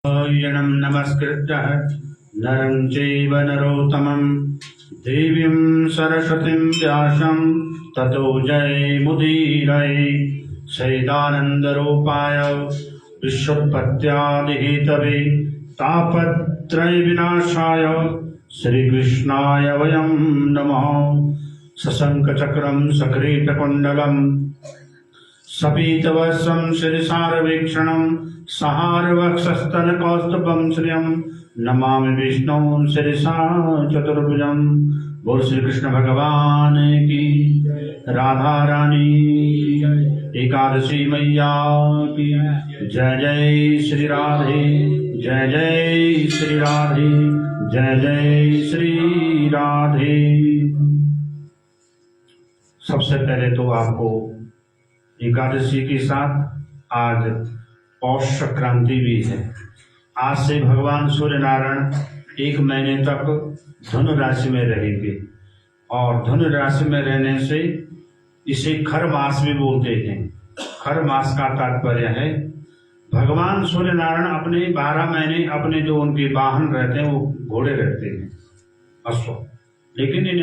नारायणं नमस्कृत्य नरं चैव नरोत्तमं देवीं सरस्वतीं व्यासं ततो जयमुदीरये। सैदानन्दरूपाय विश्वोत्पत्त्यादिहेतवे तापत्रयविनाशाय श्रीकृष्णाय वयं नमः। सशङ्खचक्रं सकिरीटकुण्डलं सपीतवस्त्रं शिरसारवीक्षणं सहारवक्षस्थलकौस्तुभं श्रियं नमामि विष्णुं शिरसा चतुर्भुजं। बोल श्री कृष्ण भगवान की, राधा रानी एकादशी मैया की जय। जय श्री राधे, जय जय श्री राधे, जय जय श्री राधे। सबसे पहले तो आपको एकादशी के साथ आज पौष संक्रांति भी है। आज से भगवान सूर्य नारायण 1 महीने तक धनु राशि में रहेंगे और धनु राशि में रहने से इसे खर मास भी बोलते हैं। खर मास का तात्पर्य है भगवान सूर्य नारायण अपने 12 महीने अपने जो उनके वाहन रहते हैं वो घोड़े रहते हैं, अश्व, लेकिन इन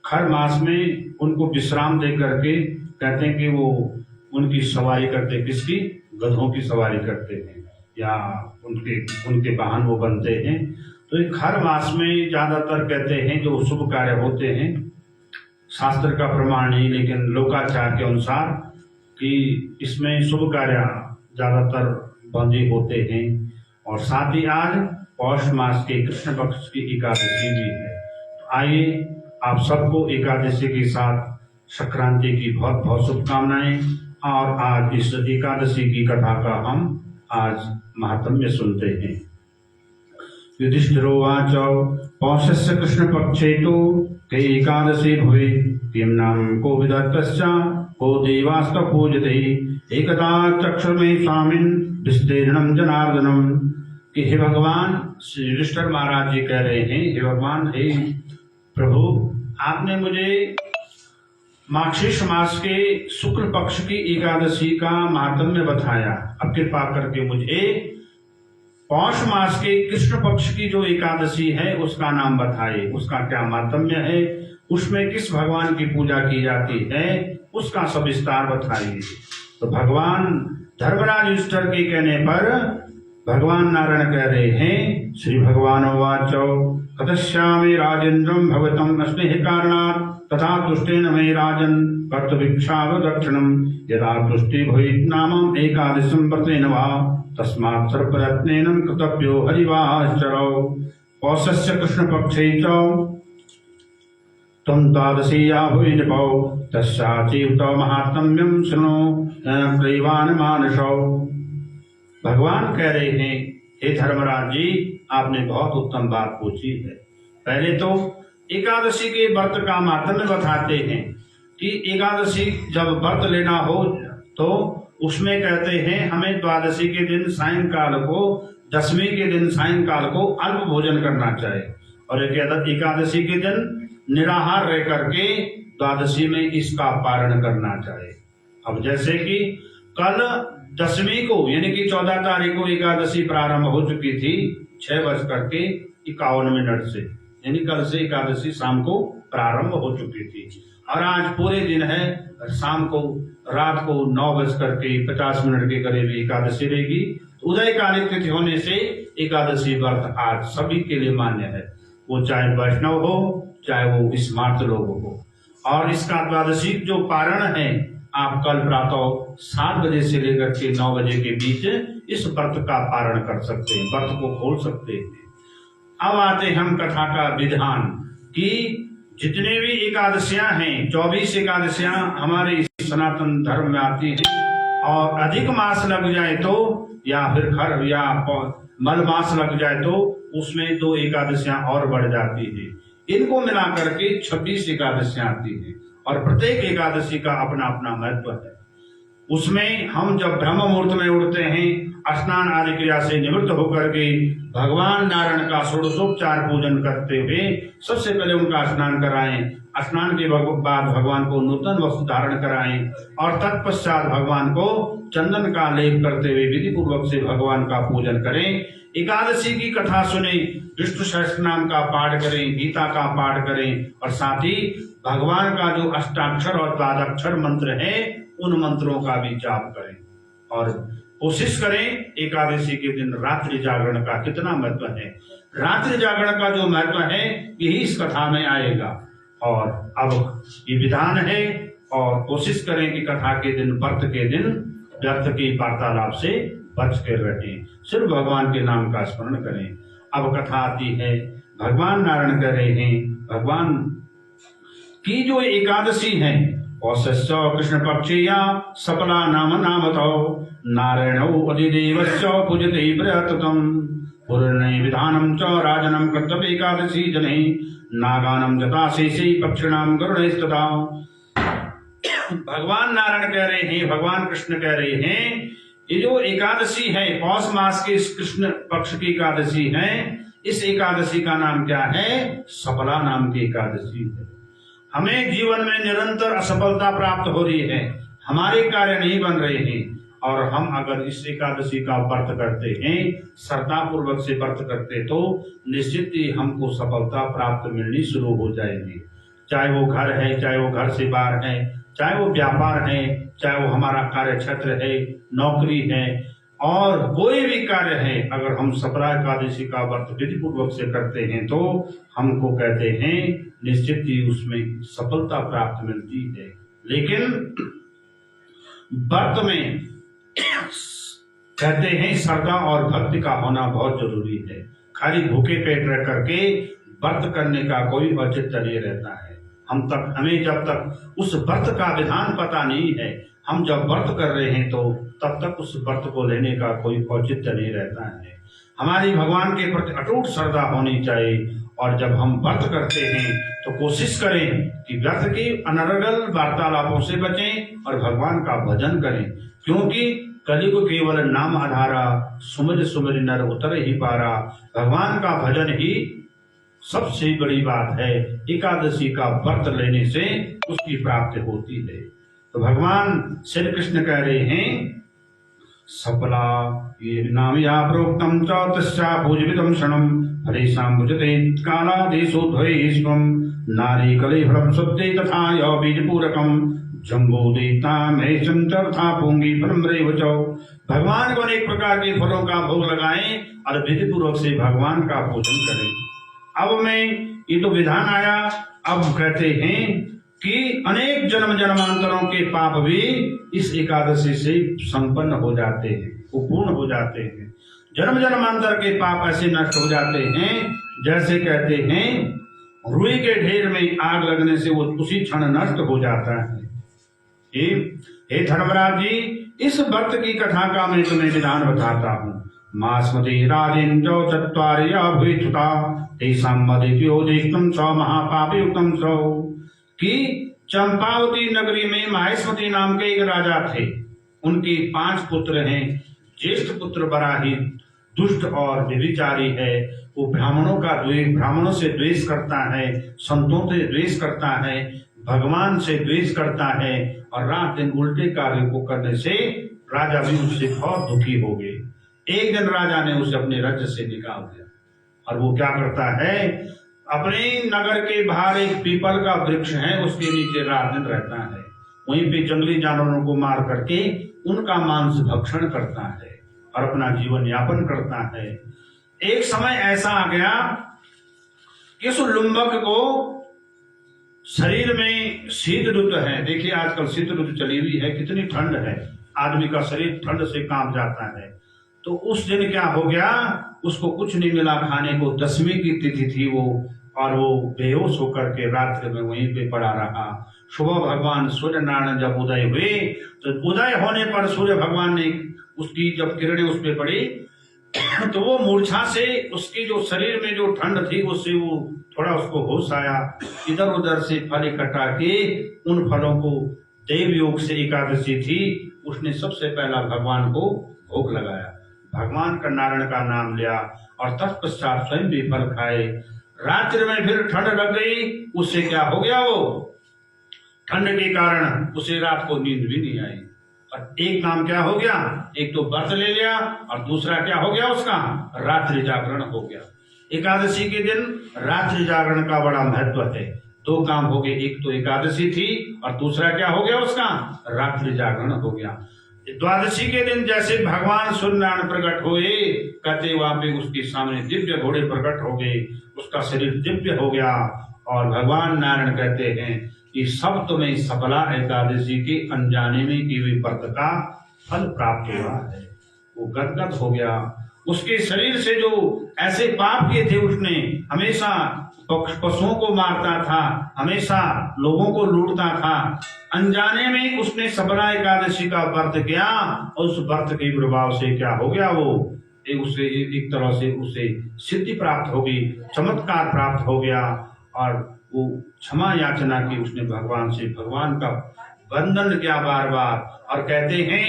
खर मास में उनको विश्राम दे करके कहते हैं कि वो उनकी सवारी करते हैं। किसकी? गधों की सवारी करते हैं या उनके वाहन वो बनते हैं। तो एक हर मास में ज्यादातर कहते हैं जो शुभ कार्य होते हैं, शास्त्र का प्रमाण नहीं लेकिन लोकाचार के अनुसार कि इसमें शुभ कार्य ज्यादातर बंधे होते हैं। और साथ ही आज पौष मास के कृष्ण पक्ष की एकादशी भी है। आइए आप सबको एकादशी के साथ संक्रांति की बहुत बहुत शुभकामनाएं। और आज इस एकादशी की कथा का हम आज महात्म्य सुनते हैं। युधिष्ठिरोवाच पौषस्य कृष्ण पक्षे तो के एकादशी भवे किं नाम को विदत्तश्च को देवास्त पूजते एकदा चक्षुर्मे स्वामिन् विस्तीर्णं जनार्दनम। कि हे भगवान, श्री युधिष्ठिर महाराज जी कह रहे हैं, हे भगवान, हे प्रभु, आपने मुझे मार्गशीर्ष मास के शुक्ल पक्ष की एकादशी का महात्म्य बताया। अब कृपा करके मुझे पौष मास के कृष्ण पक्ष की जो एकादशी है उसका नाम बताइए, उसका क्या महात्म्य है, उसमें किस भगवान की पूजा की जाती है, उसका सविस्तार बताइए। तो भगवान धर्मराज युधिष्ठिर के कहने पर भगवान नारायण कह रहे हैं, श्री भगवान उवाच कथयिष्यामि राजेन्द्रं भगवतं स्नेह कारणात् तथा तुष्टेन मे राजन् कर्तुमिच्छामि दक्षिणं यदा तुष्टि भवेत् नामम् एकादशं व्रतेन वा तस्मात् सर्वप्रयत्नेन कर्तव्यो हरिवाश्चरौ। पौषस्य कृष्णपक्षे च त्वं द्वादशीया भुवि नृपौ तस्याचैव महात्म्यं शृणु प्रियवानमानसौ। भगवान कह रहे हैं, हे धर्मराज जी, आपने बहुत उत्तम बात पूछी है। पहले तो एकादशी के व्रत का महात्म्य बताते हैं कि एकादशी जब व्रत लेना हो तो उसमें कहते हैं हमें द्वादशी के दिन सायंकाल को, दशमी के दिन सायंकाल को अल्प भोजन करना चाहिए और एकादशी के दिन निराहार रह करके द्वादशी में इसका पारण करना चाहिए। अब जैसे कि कल दशमी को यानी कि 14 तारीख को एकादशी प्रारंभ हो चुकी थी 6:51 से, यानी कल से एकादशी शाम को प्रारंभ हो चुकी थी और आज पूरे दिन है। शाम को रात को 9:50 के करीब एकादशी रहेगी। उदयकालिक तिथि होने से एकादशी व्रत आज सभी के लिए मान्य है, वो चाहे वैष्णव हो चाहे वो स्मार्त लोग हो। और इसका द्वादशी जो पारण है आप कल प्रातः 7 बजे से लेकर के 9 बजे के बीच इस व्रत का पारण कर सकते हैं, व्रत को खोल सकते हैं। अब आते हम कथा का विधान कि जितने भी एकादशियां हैं, 24 एकादशियां हमारे सनातन धर्म में आती हैं और अधिक मास लग जाए तो या फिर खर या मल मास लग जाए तो उसमें 2 एकादशियां और बढ़ जाती है। इनको मिला करके 26 एकादशियां आती हैं और प्रत्येक एकादशी का अपना अपना महत्व है। उसमें हम जब ब्रह्म मुहूर्त में उठते हैं, स्नान आदि क्रिया से निवृत्त होकर के भगवान नारायण का षोडशोपचार पूजन करते हुए सबसे पहले उनका स्नान कराएं। स्नान के बाद भगवान को नूतन वस्त्र धारण कराएं और तत्पश्चात भगवान को चंदन का लेप करते हुए विधि पूर्वक से भगवान का पूजन करें। एकादशी की कथा सुने, विष्णु सहस्त्र नाम का पाठ करें, गीता का पाठ करें और साथ ही भगवान का जो अष्टाक्षर और द्वादक्षर मंत्र है उन मंत्रों का भी जाप करें। और कोशिश करें एकादशी के दिन रात्रि जागरण का कितना महत्व है। रात्रि जागरण का जो महत्व है यही इस कथा में आएगा। और अब ये विधान है और कोशिश करें कि कथा के दिन, व्रत के दिन व्यर्थ की वार्तालाप से बच कर रहें, सिर्फ भगवान के नाम का स्मरण करें। अब कथा आती है, भगवान नारायण कह रहे हैं, भगवान की जो एकादशी है औसस्य कृष्ण पक्षीया सफला नाम नामतो नारायणो अधिदेवस्य पूजते प्रयततम पूर्णे विधानम च राजनम कर्तव्य एकादशी जने नागानम जता शेषे पक्षिणाम गरुणस्तथा। भगवान नारायण कह रहे हैं, भगवान कृष्ण कह रहे हैं, ये जो एकादशी है पौष मास के इस कृष्ण पक्ष की एकादशी है, इस एकादशी का नाम क्या है? सफला नाम की एकादशी है। हमें जीवन में निरंतर असफलता प्राप्त हो रही है, हमारे कार्य नहीं बन रहे हैं और हम अगर इस एकादशी का व्रत करते हैं, श्रद्धा पूर्वक से व्रत करते, तो निश्चित ही हमको सफलता प्राप्त मिलनी शुरू हो जाएगी। चाहे वो घर है, चाहे वो घर से बाहर है, चाहे वो व्यापार है, चाहे वो हमारा कार्य क्षेत्र है, नौकरी है और कोई भी कार्य है, अगर हम सफला एकादशी का व्रत विधि पूर्वक से करते हैं तो हमको कहते हैं निश्चित ही उसमें सफलता प्राप्त मिलती है। लेकिन व्रत में कहते हैं श्रद्धा और भक्ति का होना बहुत जरूरी है। खाली भूखे पेट रह करके व्रत करने का कोई औचित्य नहीं रहता है। हमें जब तक उस व्रत का विधान पता नहीं है, हम जब व्रत कर रहे हैं तो तब तक उस व्रत को लेने का कोई औचित्य नहीं रहता है। हमारी भगवान के प्रति अटूट श्रद्धा होनी चाहिए और जब हम व्रत करते हैं तो कोशिश करें कि व्रत की अनर्गल वार्तालापों से बचें और भगवान का भजन करें, क्योंकि कलियुग केवल नाम आधारा, सुमिर सुमिर नर उतर ही पारा। भगवान का भजन ही सबसे बड़ी बात है। एकादशी का व्रत लेने से उसकी प्राप्ति होती है। तो भगवान श्री कृष्ण कह रहे हैं सफला ये नाम या प्रोक्तम च तस्या पूजविदं क्षणं हरेषां भुजते कालादेशोद्भयेष्वं नारी कलेफलं शुद्धे तथा य बीजपूरकं जम्बोदीतामेशं च तथा पूंगी फलम्रेव च। भगवान को अनेक प्रकार के फलों का भोग लगाएं और विधि पूर्वक से भगवान का पूजन करें। अब में ये तो विधान आया, अब कहते हैं कि अनेक जन्म जन्मांतरों के पाप भी इस एकादशी से संपन्न हो जाते हैं, वो पूर्ण हो जाते हैं। जन्म जन्मांतर के पाप ऐसे नष्ट हो जाते हैं जैसे कहते हैं रुई के ढेर में आग लगने से वो उसी क्षण नष्ट हो जाता है। हे धर्मराज जी, इस व्रत की कथा का मैं तुम्हें विधान बताता हूँ। मास्मति राजेन्द्र चत्वार्य भूतुता तेषां मदित्योदिष्टं च महापापयुक्तं च। कि चंपावती नगरी में माहेश्वती नाम के एक राजा थे। उनके 5 पुत्र हैं। ज्येष्ठ पुत्र बड़ा ही दुष्ट और व्यभिचारी है। वो ब्राह्मणों से द्वेष करता है, संतों से द्वेष करता है, भगवान से द्वेष करता है और रात दिन उल्टे कार्य को करने से राजा भी उससे बहुत दुखी हो गए। एक दिन राजा ने उसे अपने राज्य से निकाल दिया और वो क्या करता है, अपने नगर के बाहर एक पीपल का वृक्ष है, उसके नीचे रात दिन रहता है। वहीं पे जंगली जानवरों को मार करके उनका मांस भक्षण करता है और अपना जीवन यापन करता है। एक समय ऐसा आ गया कि उस लुम्बक को शरीर में शीत ऋतु है। देखिए आजकल शीत ऋतु चली हुई है, कितनी ठंड है, आदमी का शरीर ठंड से कांप जाता है। तो उस दिन क्या हो गया, उसको कुछ नहीं मिला खाने को। 10वीं की तिथि थी वो, और वो बेहोश होकर के रात्रि में वहीं पे पड़ा रहा। सुबह भगवान सूर्य नारायण जब उदय हुए तो उदय होने पर सूर्य भगवान ने उसकी जब किरणें उस पर पड़ी तो वो मूर्छा से उसकी जो शरीर में जो ठंड थी उससे वो थोड़ा उसको होश आया। इधर उधर से फल इकट्ठा किए, उन फलों को देव योग से एकादशी थी उसने सबसे पहला भगवान को भोग लगाया, भगवान का नारायण का नाम लिया और तत्पश्चात स्वयं भी फल खाए। रात्रि में फिर ठंड लग गई, उससे क्या हो गया, वो ठंड के कारण उसे रात को नींद भी नहीं आई। और एक काम क्या हो गया, एक तो व्रत ले लिया और दूसरा क्या हो गया, उसका रात्रि जागरण हो गया। एकादशी के दिन रात्रि जागरण का बड़ा महत्व है। दो काम हो गए, एक तो एकादशी थी और दूसरा क्या हो गया, उसका रात्रि जागरण हो गया। द्वादशी के दिन जैसे भगवान सूर्यनारायण प्रकट हुए, कहते वहां पे उसके सामने दिव्य घोड़े प्रकट हो गए, उसका शरीर दिव्य हो गया और भगवान नारायण कहते हैं कि सब तुम्हें सफला एकादशी के अनजाने में की हुई व्रत का फल प्राप्त हुआ है। वो गदगद हो गया, उसके शरीर से जो ऐसे पाप किए थे, उसने हमेशा पशुओं को मारता था, हमेशा लोगों को लूटता था, अनजाने में उसने सफला एकादशी का व्रत किया और उस व्रत के प्रभाव से क्या हो गया, वो एक तरह से उसे सिद्धि प्राप्त हो गई, चमत्कार प्राप्त हो गया और वो क्षमा याचना की उसने भगवान से, भगवान का वंदन किया बार बार और कहते हैं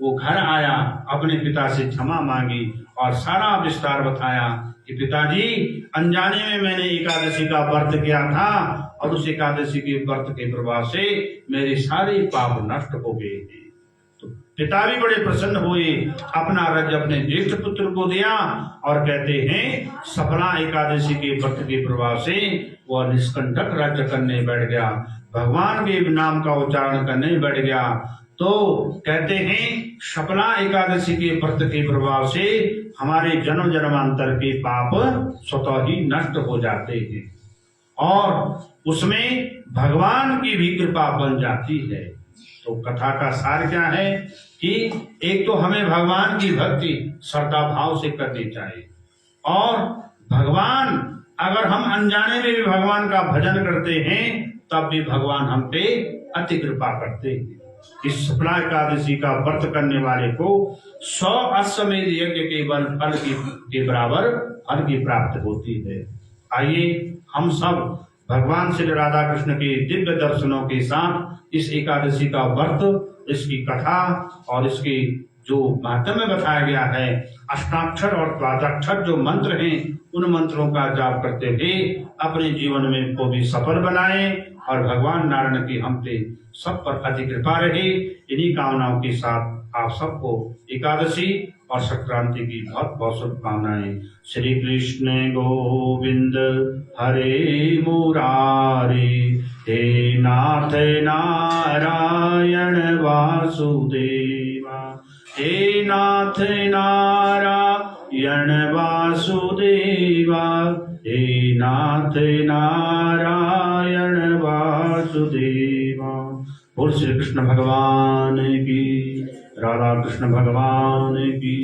वो घर आया, अपने पिता से क्षमा मांगी और सारा विस्तार बताया कि पिताजी अनजाने में मैंने एकादशी का व्रत किया था और उस एकादशी के व्रत के प्रभाव से मेरे सारे पाप नष्ट हो गए हैं। तो पिता भी बड़े प्रसन्न हुए, अपना राज्य अपने ज्येष्ठ पुत्र को दिया और कहते हैं सफला एकादशी के व्रत के प्रभाव से वह निष्कंटक राज्य करने बैठ गया, भगवान के नाम का उच्चारण करने बैठ गया। तो कहते हैं सफला एकादशी के व्रत के प्रभाव से हमारे जन्म जन्मांतर के पाप स्वतः ही नष्ट हो जाते हैं और उसमें भगवान की भी कृपा बन जाती है। तो कथा का सार क्या है कि एक तो हमें भगवान की भक्ति श्रद्धा भाव से करनी चाहिए और भगवान, अगर हम अनजाने में भी भगवान का भजन करते हैं तब भी भगवान हम पे अति कृपा करते हैं। इस सफला एकादशी का व्रत करने वाले को 100 अश्वमेध यज्ञ के बल फल के बराबर फल की प्राप्ति होती है। आइए हम सब भगवान श्री राधा कृष्ण के दिव्य दर्शनों के साथ इस एकादशी का व्रत, इसकी कथा और इसके जो महात्म्य बताया गया है, अष्टाक्षर और द्वादशाक्षर जो मंत्र हैं, उन मंत्रों का जाप करते हुए अपने जीवन में को भी सफल बनाएं और भगवान नारायण की हम पे सब पर अति कृपा रहे। इन्हीं कामनाओं के साथ आप सबको एकादशी और संक्रांति की बहुत बहुत शुभकामनाएं। श्री कृष्ण गोविंद हरे मुरारे, हे नाथ नारायण वासुदेवा, हे नाथ नारायण वासुदेवा, हे नाथ नारायण वासुदेवा। बोल श्री कृष्ण भगवान की, राधा कृष्ण भगवान की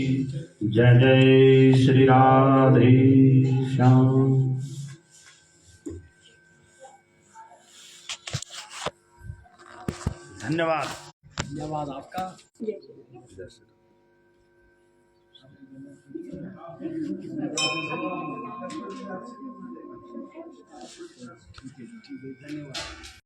जय। जय श्री राधे श्याम। धन्यवाद। धन्यवाद आपका। ठीक है, धन्यवाद।